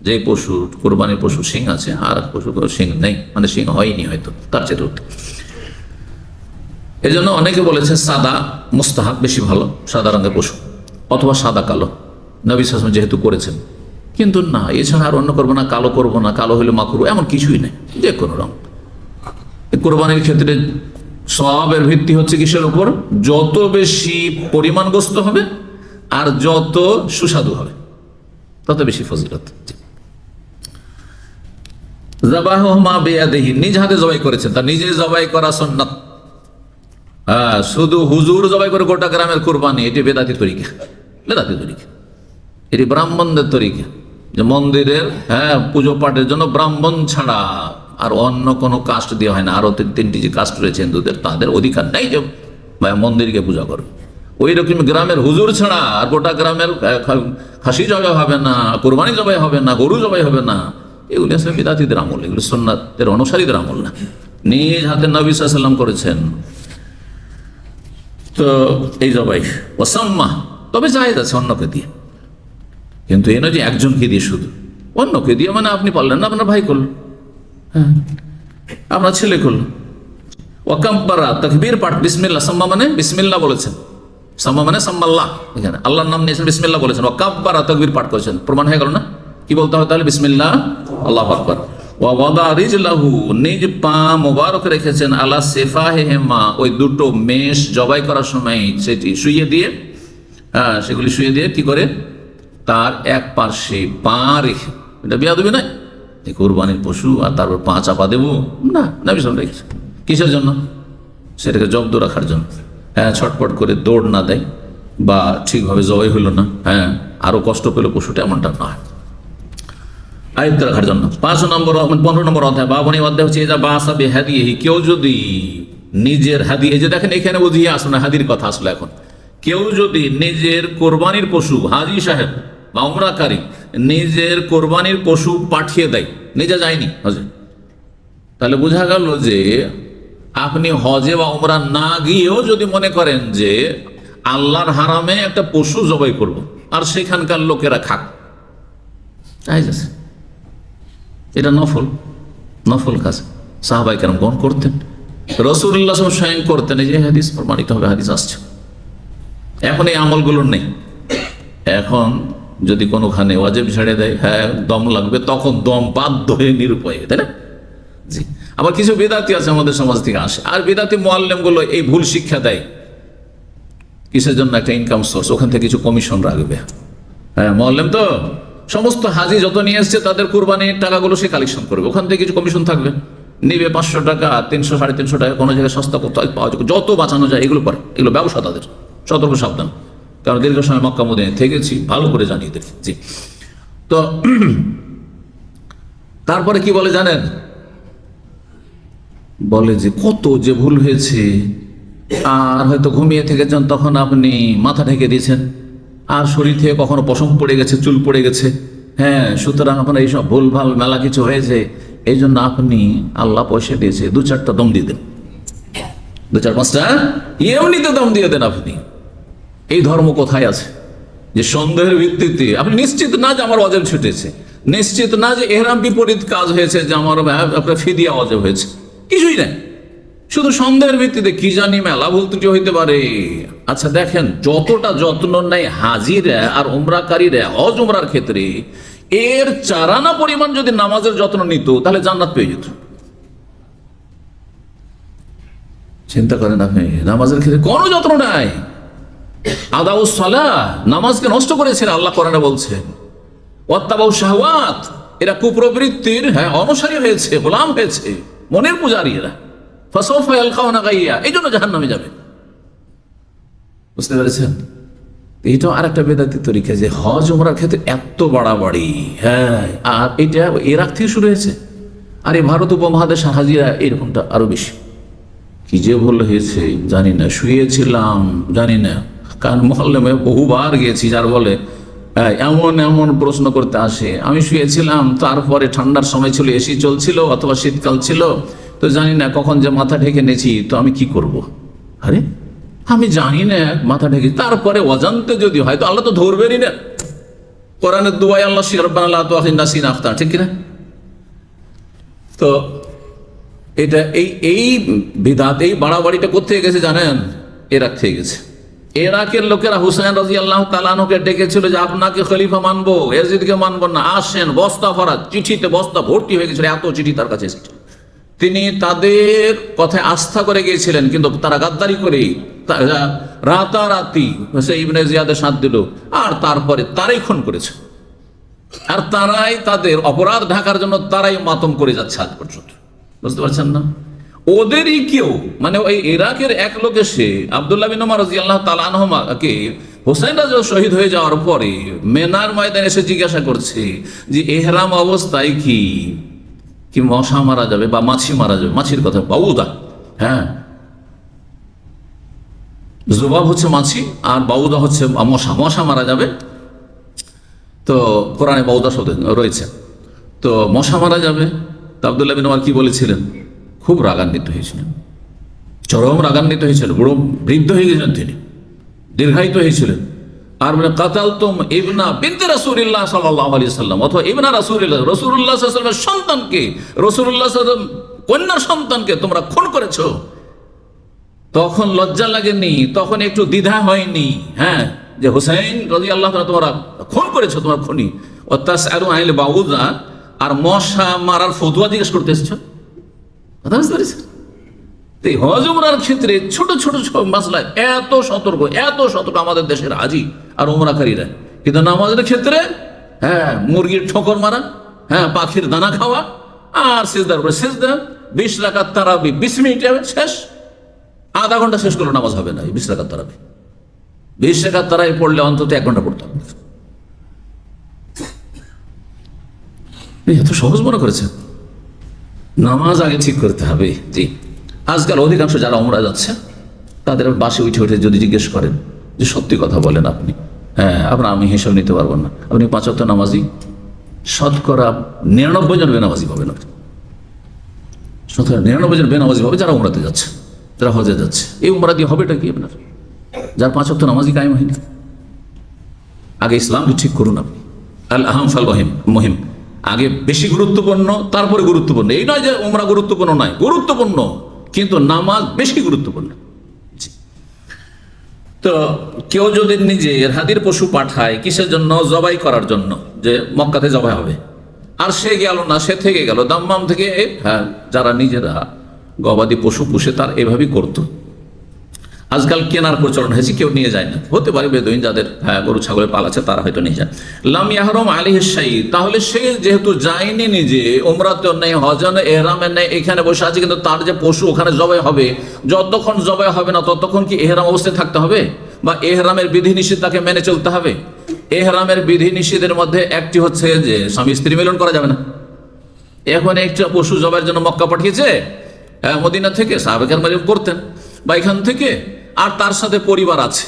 যে পশু কোরবানির পশু শিং আছে আর পশু শিং নেই, মানে শিং হয়নি হয়তো, তার চেয়ে এই জন্য অনেকে বলেছে সাদা মুস্তাহাব, বেশি ভালো সাদা রঙের পশু, অথবা সাদা কালো, নবী সাল্লাল্লাহু আলাইহি ওয়াসাল্লাম যেহেতু করেছেন। কিন্তু না, এছাড়া আর অন্য করবো না, কালো করবো না, কালো হলে মাকরুহ, এমন কিছুই নেই, যে কোনো রঙ। কোরবানির ক্ষেত্রে সওয়াবের ভিত্তি হচ্ছে কিসের উপর? যত বেশি পরিমাণ গোস্ত হবে আর যত সুস্বাদু হবে তত বেশি ফজিলত। যাবাহুমা বিয়াদিহি, নিজ হাতে জবাই করেছেন, তার নিজে জবাই করা সুন্নাত। শুধু হুজুর জবাই করে গোটা গ্রামের কোরবানি, এটি বেদাতি তরিকা, বেদাতি তরিকা, এটি ব্রাহ্মণদের তরিকা, যে মন্দিরের পুজো পাঠের জন্য ব্রাহ্মণ ছাড়া আর অন্য কোনো কাস্ট দেওয়া হয় না। আরো তিনটি যে কাস্ট রয়েছে হিন্দুদের, তাদের অধিকার নেই যে মন্দিরকে পূজা করবে। ওই রকম গ্রামের হুজুর ছাড়া আর গোটা গ্রামের খাসি জবাই হবে না, কোরবানি জবাই হবে না, গরু জবাই হবে না। এগুলি আসলে বিদাতিদের আমল, এগুলি সুন্নাতের অনুসারীদের আমল না। নিজ হাতে নবী সাল্লাল্লাহু আলাইহি ওয়াসাল্লাম করেছেন। তো এই জবাই ওয়াসাম্মা, তবে জায়েজ আছে অন্যকে দিয়ে, কিন্তু এ নয় যে একজনকে দিয়ে শুধু, অন্যকে দিয়ে মানে আপনি পারলেন না, আপনার ভাই করল, আপনার ছেলে করল। ওয়াকাব্বারা, তাকবীর পাঠ, বিসমিল্লাহ, সাম্মা মানে বিসমিল্লাহ বলেছেন, সাম্মা মানে সাম্মাল্লাহ, এখানে আল্লাহর নাম নিয়েছেন, বিসমিল্লাহ বলেছেন। ওয়াকাব্বারা, তাকবীর পাঠ করেছেন, প্রমাণ হয়ে গেল না? কি বলতে হবে তাহলে? বিসমিল্লাহ, আল্লাহু আকবার। ওয়া ওয়াদা রিজলাহু, নিজ পা মোবারক রেখেছেন, আলা সিফাহিহিমা, ওই দুটো মেষ জবাই করার সময় সেটি শুইয়ে দিয়ে, সেগুলি শুয়ে দিয়ে কি করে, তার এক পার্শ্বে পা রেখে। এটা বেয়াদবি নয়, কোরবানির পশু আর তারপর পা চাপা দেবো না, নবী সাল্লাল্লাহু আলাইহি ওয়াসাল্লাম রেখেছে। কিসের জন্য? সেটাকে জব্দ রাখার জন্য, ছটপট করে দৌড় না দেয় বা ঠিকভাবে জবাই হলো না, আরো কষ্ট পেল পশুটা, এমনটা নয়, আয়ত্ত রাখার জন্য। 15 নম্বর অধ্যায়, বাবনী অধ্যায় হচ্ছে এটা বাসাবে হাদিহি, কেউ যদি নিজের হাদি, এই যে দেখেন এখানে বুঝিয়ে আসলো না, হাদির কথা আসলো এখন। কেউ যদি নিজের কোরবানির পশু, হাজি সাহেব বা উমরাকারী নিজের কোরবানির পশু পাঠিয়ে দেয়, নিজে যায়নি হজে, তাহলে বোঝা গেল যে আপনি হজে বা উমরা না গিয়েও যদি মনে করেন যে আল্লাহর হারামে একটা পশু জবাই করব আর সেখানকার লোকেরা খাক, জায়েজ আছে। এটা নফল কাজ, সাহাবায়ে কেরাম গ্রহণ করতেন, রাসূলুল্লাহ সাল্লাল্লাহু আলাইহি ওয়াসাল্লাম স্বয়ং করতেন। এই যে হাদিস প্রমাণিত হবে, হাদিস আসছে। এখন এই আমলগুলোর নেই। এখন যদি কোনোখানে ওয়াজিব ছেড়ে দেয়, দম লাগবে, তখন দম বাধ্য হয়ে নিরুপায়, তাই না? জি। আবার কিছু বিদাতি আছে আমাদের সমাজ থেকে আসে, আর বিদাতি মুআল্লিম গুলো এই ভুল শিক্ষা দেয়। কিসের জন্য? একটা ইনকাম সোর্স, ওখান থেকে কিছু কমিশন রাখবে। মুআল্লিম তো সমস্ত হাজি যত নিয়ে এসছে তাদের কুরবানির টাকাগুলো সে কালেকশন করবে, ওখান থেকে কিছু কমিশন থাকবে, নিবে 500 টাকা, 300, 350 টাকা, কোনো জায়গায় সস্তা পাওয়া যায়, যত বাঁচানো যায় এগুলো করে। এগুলো ব্যবসা তাদের, সতর্ক সাবধান, কারণ দীর্ঘ সময় মক্কা মদিনায় থেকেছি, ভালো করে জানিয়ে দেখি। জি। তো তারপরে কি বলে জানেন? বলে যে কত যে ভুল হয়েছে, আর হয়তো ঘুমিয়ে থেকেছেন, তখন আপনি মাথা ঢেকে দিয়েছেন, আর শরীর থেকে কখনো পশম পড়ে গেছে, চুল পড়ে গেছে, সুতরাং আপনার এইসব ভুল ভাল মেলা কিছু হয়েছে, এই জন্য আপনি আল্লাহ পয়সা দিয়েছে, 2-4টা দম দিয়ে দেন, 2-4-5টা এমনিতে দম দিয়ে দেন। আপনি এই ধর্ম কোথায় আছে যে সন্দেহের ভিত্তিতে আপনি নিশ্চিত না যে আমার ওয়াজিব ছুটেছে, নিশ্চিত না যে ইহরাম বিপরীত কাজ হয়েছে, যে আমার আপনার ফিদিয়া ওয়াজিব হয়েছে, কিছুই নাই, শুধু সন্দেহের ভিত্তিতে কি জানি মেলা ভুল ত্রুটি হইতে পারে। আচ্ছা দেখেন, যতটা যত্ন নেয় হাজিরা আর উমরাকারীরা হজ উমরার ক্ষেত্রে, এর 4 আনা পরিমাণ যদি নামাজের যত্ন নিত, তাহলে জান্নাত পেয়ে যেত। চিন্তা করেন আপনি, নামাজের ক্ষেত্রে কোনো যত্ন নাই, আদাউস সালাহ, নামাজকে নষ্ট করেছেন আল্লাহ কোরআনে বলছেন। ওয়াত্তাবাউ শাহওয়াত, এরা কুপ্রবৃত্তির অনুসারী হয়েছে, গোলাম হয়েছে, মনের পূজারী এরা। ফাসাউফা ইয়ালকাউনা গাইয়া, এই জন্য জাহান্নামে যাবে। বুঝতে পেরেছেন? এটা আরেকটা বেদাতি তরিকা, যে হজ উমরার ক্ষেত্রে এত বাড়াবাড়ি, আর এটা ইরাক থেকে শুরু হয়েছে, আর এই ভারত উপমহাদেশ হাজিরা এরকমটা আরো বেশি। কি যে ভুল হয়েছে জানি না, শুয়েছিলাম জানি না, কারণ মহল্লামে বহুবার গিয়েছি, যার বলে এমন এমন প্রশ্ন করতে আসে, আমি শুয়েছিলাম, তারপরে ঠান্ডার সময় ছিল, এসি চলছিল, অথবা শীতকাল ছিল, তো জানি না কখন যে মাথা ঢেকে নিয়েছি, তো আমি কি করব? আরে আমি জানি না মাথা ঢেকে, তারপরে অজান্তে যদি হয় তো আল্লাহ তো ধরবেনই না। কোরআনের দুয়ায় আল্লাহ রব্বানা লা তুআখিযনা ইন আখতা'না, ঠিক কিনা? তো এটা এই বিদআত, এই বাড়াবাড়িটা কোথেকে গেছে জানেন? ইরাক থেকে গেছে। ইরাকের লোকেরা হুসাইন রাদিয়াল্লাহু তাআলা আনহুকে ডেকেছিল যে আপনাকে খলিফা মানবো, ইয়াজিদকে মানবো না, আসেন। বস্তা ভরা, চিঠিতে বস্তা ভর্তি হয়ে গেছিল, এত চিঠি তার কাছে এসেছিল। তিনি তাদের কথায় আস্থা করে গিয়েছিলেন, কিন্তু তারা গাদ্দারি করে রাতারাতি ইবনে জিয়াদের সাথ দিল, আর তারপরে তারাই খুন করেছে, আর তারাই তাদের অপরাধ ঢাকার জন্য তারাই মাতম করে যাচ্ছে আজ পর্যন্ত। বুঝতে পারছেন না? ওদেরই কেউ, মানে ওই ইরাকের এক লোক এসে আব্দুল্লাহ বিন ওমর রাদিয়াল্লাহু তাআলা আনহুমাকে হোসেন রাজা শহীদ হয়ে যাওয়ার পরে মেনার ময়দানে এসে জিজ্ঞাসা করছে যে এহরাম অবস্থায় কি মশা মারা যাবে বা মাছি মারা যাবে? মাছির কথা বাউদা, হ্যাঁ, জুবাব হচ্ছে মাছি আর বাউদা হচ্ছে মশা মারা যাবে। তো কোরআনে বাউদা শব্দ রয়েছে, তো মশা মারা যাবে। তো আব্দুল্লাহ বিন ওমর কি বলেছিলেন? খুব রাগান্বিত হয়েছিলেন, চরম রাগান্বিত হয়েছিলেন, বড় বৃদ্ধ হয়ে গেছিলেন তিনি, দীর্ঘায়িত হয়েছিলেন। আর বলে কাতালতুম ইবনা বিনতে রাসূলিল্লাহ সাল্লাল্লাহু আলাইহি সাল্লাম, অথবা ইবনা রাসূলিল্লাহ, রাসূলুল্লাহ সাল্লাল্লাহু আলাইহি সাল্লামের সন্তানকে, রাসূলুল্লাহ সাল্লাল্লাহু আলাইহি সাল্লাম কন্যার সন্তানকে তোমরা খুন করেছো। তখন লজ্জা লাগেনি, তখন একটু দ্বিধা হয়নি, হ্যাঁ, যে হুসাইন রাদিয়াল্লাহু তাআলা তোমরা খুন করেছো, তোমার খুনি। ওয়াতাসআলু আনিল বাউদা, আর মশা মারার ফতোয়া জিজ্ঞেস করতে এসেছো। কথা বুঝতে পেরেছেন? এই হজ উমরার ক্ষেত্রে ছোট ছোট মাসলা এত সতর্ক আমাদের দেশের হাজি আর উমরাকারীরা, কিন্তু নামাজের ক্ষেত্রে হ্যাঁ মুরগির ঠোকর মারা, হ্যাঁ পাখির দানা খাওয়া, আর সিজদার উপরে সিজদা, 20 রাকাত তারাবি 20 মিনিটে শেষ, আধা ঘন্টা শেষ করলে নামাজ হবে না। 20 রাকাত তারাবি, 20 রাকাত তারাবি পড়লে অন্তত 1 ঘন্টা পড়তে হবে। এত সহজ মনে করেছেন? নামাজ আগে ঠিক করতে হবে। জি, আজকাল অধিকাংশ যারা উমরা যাচ্ছে তাদের বাসে উঠে উঠে যদি জিজ্ঞেস করেন যে সত্যি কথা বলেন আপনি, হ্যাঁ আপনার আমি হিসাব নিতে পারবো না, আপনি 5 ওয়াক্ত নামাজি, শতকরা 99 জন বেনামাজি পাবেন। শতকরা 99 জন বেনামাজি পাবে যারা উমরাতে যাচ্ছে, যারা হজে যাচ্ছে। এই উমরা দিয়ে হবেটা কি আপনার? যার 5 ওয়াক্ত নামাজি কায়েম হয়নি। আগে ইসলামকে ঠিক করুন আপনি। আল আহাম ফাল মুহিম, আগে বেশি গুরুত্বপূর্ণ, তারপরে গুরুত্বপূর্ণ। এই নয় যে উমরা গুরুত্বপূর্ণ নয়, গুরুত্বপূর্ণ, কিন্তু নামাজ বেশি গুরুত্বপূর্ণ। তো কেউ যদি নিজের হাদির পশু পাঠায় কিসের জন্য? জবাই করার জন্য, যে মক্কাতে জবাই হবে, আর সে গেল না, সে থেকে গেল দাম্মাম থেকে। হ্যাঁ, যারা নিজেরা গবাদি পশু পুষে তার এভাবেই করতো। আজকাল কেনার প্রচলন হয়েছে, কেউ নিয়ে যায় না। হতে পারে বেদুইন যাদের গরু ছাগলের পাল আছে তারা হয়তো নিয়ে যায়। লাম ইয়াহরুম আলাইহিস শাইই, তাহলে সে যেহেতু যায়নি নিজে, উমরাতেও নেই, হজে নেই, ইহরামে নেই, এখানে বসে আছে, কিন্তু তার যে পশু ওখানে জবাই হবে, যতক্ষণ জবাই হবে না ততক্ষণ কি ইহরাম অবস্থায় থাকতে হবে? বা ইহরামের বিধিনিষেধ তাকে মেনে চলতে হবে? ইহরামের বিধিনিষেধের মধ্যে একটি হচ্ছে যে স্বামী স্ত্রী মিলন করা যাবে না। এখন একটা পশু জবাইয়ের জন্য মক্কা পাঠিয়েছে মদিনা থেকে, সাহাবায়ে কেরাম করতেন, বা এখান থেকে, আর তার সাথে পরিবার আছে,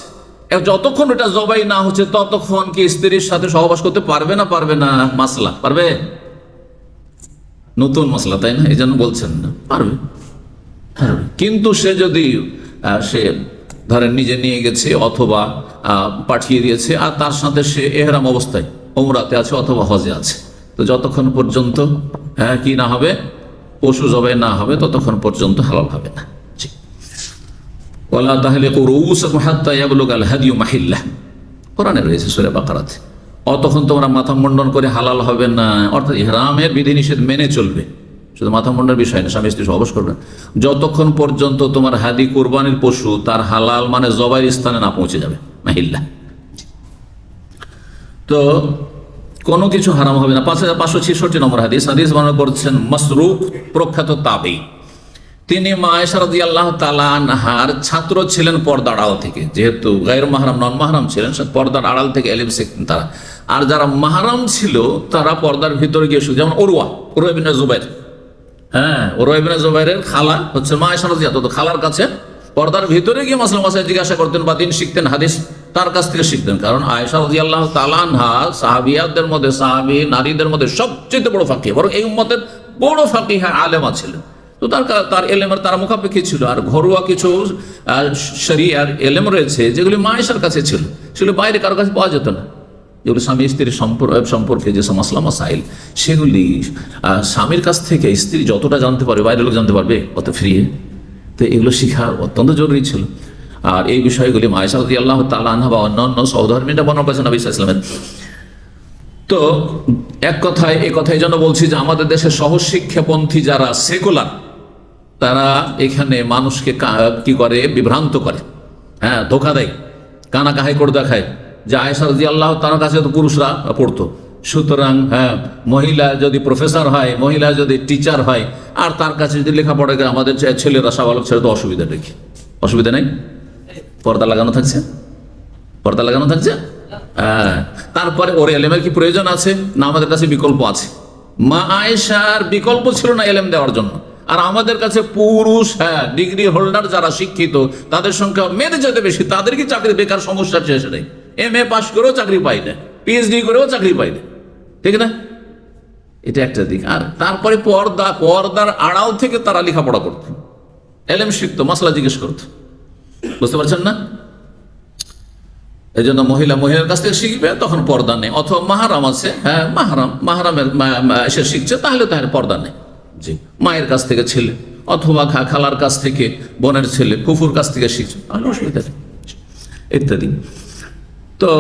যতক্ষণ এটা জবাই না হচ্ছে ততক্ষণ কি স্ত্রীর সাথে সহবাস করতে পারবে না? পারবে না? মাসলা পারবে, নতুন মাসলা, তাই না? এই জন্য বলছেন না, পারবে। কিন্তু সে যদি সে ধরেন নিজে নিয়ে গেছে অথবা পাঠিয়ে দিয়েছে, আর তার সাথে সে এহরাম অবস্থায় উমরাতে আছে অথবা হজে আছে, তো যতক্ষণ পর্যন্ত কি না হবে, পশু জবাই না হবে, ততক্ষণ পর্যন্ত হালাল হবে না। ওয়ালা তাহলিকু রুউসাকুম হাত্তা ইয়াবলুগাল হাদিয়ু মাহিল্লাহ, কোরআনে রয়েছে সূরা বাকারাতে। অতক্ষণ তোমরা মাথা মুন্ডন করে হালাল হবে না, অর্থাৎ ইহরামের বিধিনিষেধ মেনে চলবে, শুধু মাথা মুন্ডনের বিষয় না, স্বামী স্ত্রী সহবাস করবে যতক্ষণ পর্যন্ত তোমার হাদি কুরবানির পশু তার হালাল মানে জবাইয়ের স্থানে না পৌঁছে যাবে, মাহিল্লা। তো কোনো কিছু হারাম হবে না। 5566 নম্বর হাদিস বর্ণনা করছেন মাসরুক, প্রখ্যাত তাবেঈ। তিনি মা আয়েশা রাদিয়াল্লাহু তাআলা আনহার ছাত্র ছিলেন পর্দার আড়াল থেকে, যেহেতু গায়র মাহরাম নন মাহরাম ছিলেন, পর্দার আড়াল থেকে ইলম শিখতেন তারা। আর যারা মাহরাম ছিল তারা পর্দার ভিতরে গিয়ে শুনে, যেমন উরওয়া ইবনে জুবাইর, হ্যাঁ উরওয়া ইবনে জুবাইরের খালা হচ্ছে মা আয়েশা রাদিয়াল্লাহু তাআলা, খালার কাছে পর্দার ভিতরে গিয়ে মাসলা মাসাইল জিজ্ঞাসা করতেন বা দিন শিখতেন, হাদিস তার কাছ থেকে শিখতেন। কারণ আয়েশা রাদিয়াল্লাহু তাআলা আনহা সাহাবিয়াদের মধ্যে, সাহাবী নারীদের মধ্যে সবচেয়ে বড় ফাকিহ, বরং এই উম্মতের বড় ফাকিহ আলেমা ছিলেন। তো তার এলেমের তারা মুখাপেক্ষী ছিল। আর ঘরোয়া কিছু শরিয়ার এলেম রয়েছে যেগুলি মা আয়েশার কাছে ছিল, সেগুলো বাইরে কারো কাছে পাওয়া যেত না। যেগুলো স্বামী স্ত্রীর সম্পর্কে যে মাসলা মাসাইল, সেগুলি স্বামীর কাছ থেকে স্ত্রী যতটা জানতে পারবে বাইরের লোক জানতে পারবে অত ফ্রিয়ে। তো এগুলো শেখা অত্যন্ত জরুরি ছিল। আর এই বিষয়গুলি আয়েশা রাদিয়াল্লাহু তাআলা আনহা বা অন্যান্য সহধর্মীরা বর্ণনা করেছেন নবী সাল্লাল্লাহু আলাইহি ওয়াসাল্লামের। তো এক কথায় এই কথা এই জন্য বলছি যে আমাদের দেশের সহজ শিক্ষাপন্থী যারা সেকুলার, তারা এখানে মানুষকে কি করে, বিভ্রান্ত করে, হ্যাঁ, ধোকা দেয়, কানা কাহাই করে দেখায় যে আয়েশা রাদিয়াল্লাহু তাআলার কাছে তো পুরুষরা পড়তো, সুতরাং হ্যাঁ, মহিলা যদি প্রফেসর হয়, মহিলা যদি টিচার হয়, আর তার কাছে যদি লেখাপড়া করে আমাদের ছেলেরা সাবালক ছেলে, তো অসুবিধা দেখি, অসুবিধা নেই, পর্দা লাগানো থাকছে, পর্দা লাগানো থাকছে। হ্যাঁ, তারপরে ওর এলেমের কি প্রয়োজন আছে না? আমাদের কাছে বিকল্প আছে। মা আয়েশার বিকল্প ছিল না এলেম দেওয়ার জন্য, আর আমাদের কাছে পুরুষ, হ্যাঁ, ডিগ্রি হোল্ডার যারা শিক্ষিত, তাদের সংখ্যা মেয়েদের যেতে বেশি, তাদের কি চাকরি বেকার সমস্যা শেষ নেই। MA পাস করেও চাকরি পাই না, PhD করেও চাকরি পাই না, ঠিক না? এটা একটা দিক। আর তারপরে পর্দার আড়াল থেকে তারা লেখাপড়া করতো, এলেম শিখতো, মাসলা জিজ্ঞেস করতো। বুঝতে পারছেন না? এই জন্য মহিলার কাছ থেকে শিখবে, তখন পর্দা নেই। অথবা মাহারাম আছে, হ্যাঁ, মাহারামের এসে শিখছে, তাহলে পর্দা নেই। জি, মায়ের কাছ থেকে ছেলে, অথবা খালার কাছ থেকে বোনের ছেলে, ফুফুর কাছ থেকে শিখছে, তাহলে অসুবিধা নেই, ইত্যাদি। তো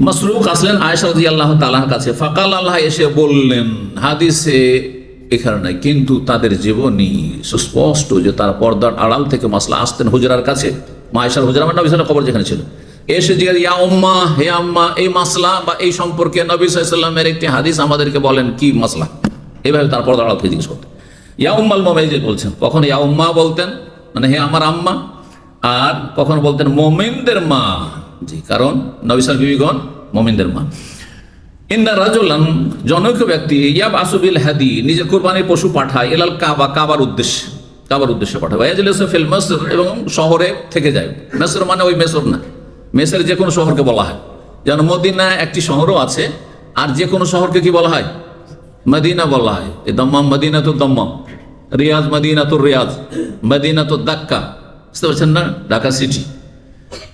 মাসরুক আসলেন আয়েশা রাদিয়াল্লাহু তাআলার কাছে, ফাকাল, আল্লাহ এসে বললেন, হাদিসে এখানে নাই, কিন্তু তাদের জীবনী সুস্পষ্ট যে তারা পর্দার আড়াল থেকে মাসলা আসতেন হুজরার কাছে। মা আয়েশার হুজরা মানে নবী সাল্লাল্লাহু আলাইহি ওয়াসাল্লাম কবর যেখানে ছিল, এসে জিজ্ঞাসা, ইয়া উম্মা, হে আম্মা, এই মাসলা বা এই সম্পর্কে নবী সাল্লাল্লাহু আলাইহি ওয়াসাল্লামের একটি হাদিস আমাদেরকে বলেন, কি মাসলা? এইভাবে তার পর্দার আড়াল থেকে জিজ্ঞেস করতেন। ইয়া উম্মাল মুমিনিন বলছেন, কখনো ইয়া উম্মা বলতেন, মানে হে আমার আম্মা, আর কখনো বলতেন মুমিনদের মা। জি, কারণ নবী সাল্লাল্লাহু আলাইহি ওয়াসাল্লাম মুমিনদের মা। ইন্না রাজুলান, জনৈক ব্যক্তি, ইয়াবআসু বিল হাদি, নিজের কুরবানির পশু পাঠায়, ইলাল কাবা, কাবার উদ্দেশ্যে পাঠায়, ওয়াজলিসু ফিল মিসর, এবং শহরে থেকে যায়। মিসর মানে ওই মিসর না, মিসরের যে কোনো শহরকে বলা হয়। যেন মদিনা একটি শহরও আছে, আর যে কোনো শহরকে কি বলা হয়? মদিনা বলা হয়। এই দম্মাম মদিনাতুদ দম্মাম, রিয়াজ মদিনাতুর রিয়াজ, মদিনাতুদ দাক্কা, বুঝতে পারছেন না? ঢাকা সিটি।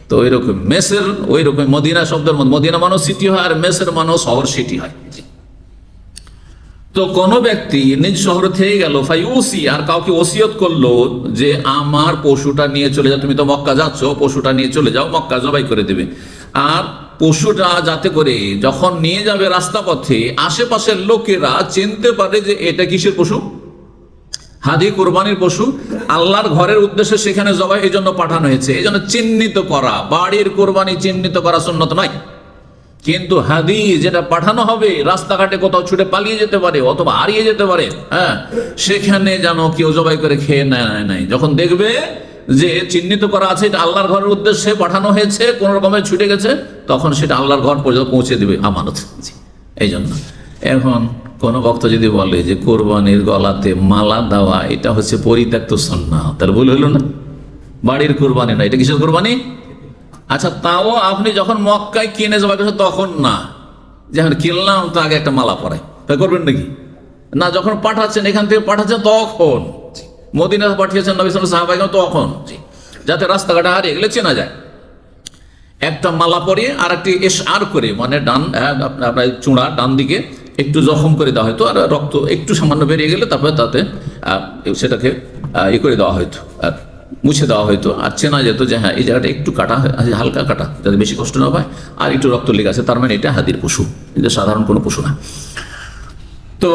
তো ওই রকম মেসের, ওই রকম মদিনা শব্দের মধ্যে মদিনা মানেও সিটি হয়, আর মেসের মানেও শহর, সিটি হয়। তো কোন ব্যক্তি নিজ শহর থেকে গেল, ফাইউসি, আর কাউকে ওসিয়ত করলো যে আমার পশুটা নিয়ে চলে যাও, তুমি তো মক্কা যাচ্ছ, পশুটা নিয়ে চলে যাও, মক্কা জবাই করে দেবে। আর পশুটা যাতে করে যখন নিয়ে যাবে রাস্তা পথে আশেপাশের লোকেরা চিনতে পারে যে এটা কিসের পশু, হাদি, কোরবানির পশু, আল্লাহর ঘরের উদ্দেশ্যে সেখানে জবাই এই জন্য পাঠানো হয়েছে। এই জন্য চিহ্নিত করা, বাড়ির কোরবানি চিহ্নিত করা সুন্নত নয়, কিন্তু হাদি যেটা পাঠানো হবে রাস্তাঘাটে কোথাও ছুটে পালিয়ে যেতে পারে অথবা হারিয়ে যেতে পারে, হ্যাঁ, সেখানে যেন কেউ জবাই করে খেয়ে নেয়। যখন দেখবে যে চিহ্নিত করা আছে এটা আল্লাহর ঘরের উদ্দেশ্যে পাঠানো হয়েছে, কোন রকমের ছুটে গেছে, তখন সেটা আল্লাহর ঘর পর্যন্ত পৌঁছে দেবে, আমানত। এই জন্য এখন কোন ভক্ত যদি বলে যে কোরবানির গলাতে মালা দেওয়া এটা হচ্ছে পরিত্যক্ত সুন্নাত, তার ভুল হলো না? বাড়ির কোরবানি না, এটা কিসের কোরবানি? আচ্ছা, তাও আপনি যখন মক্কায় কিনে জবাই করছেন তখন না, যখন কিনলাম তো আগে একটা মালা পরাই, তাই করবেন নাকি? না, যখন পাঠাচ্ছেন, এখান থেকে পাঠাচ্ছেন তখন, মদিনা পাঠিয়েছেন নবী সাল্লাল্লাহু আলাইহি ওয়াসাল্লাম তখন, যাতে রাস্তাঘাটে হারিয়ে গেলে চেনা যায়। একটা মালা পরিয়ে আর একটি ইশআর করে, মানে ডান আপনার চূড়া ডান দিকে একটু জখম করে দেওয়া হয়তো, আর রক্ত একটু সামান্য বেরিয়ে গেলে তারপরে তাতে সেটাকে করে দেওয়া হয়তো, মুছে দেওয়া হয়তো, আর চেনা যেত যে হ্যাঁ এই জায়গাটা একটু কাটা, হালকা কাটা, যাতে বেশি কষ্ট না পায়, আর একটু রক্ত লেগে আছে, তার মানে এটা হাদির পশু, এটা সাধারণ কোনো পশু না। তো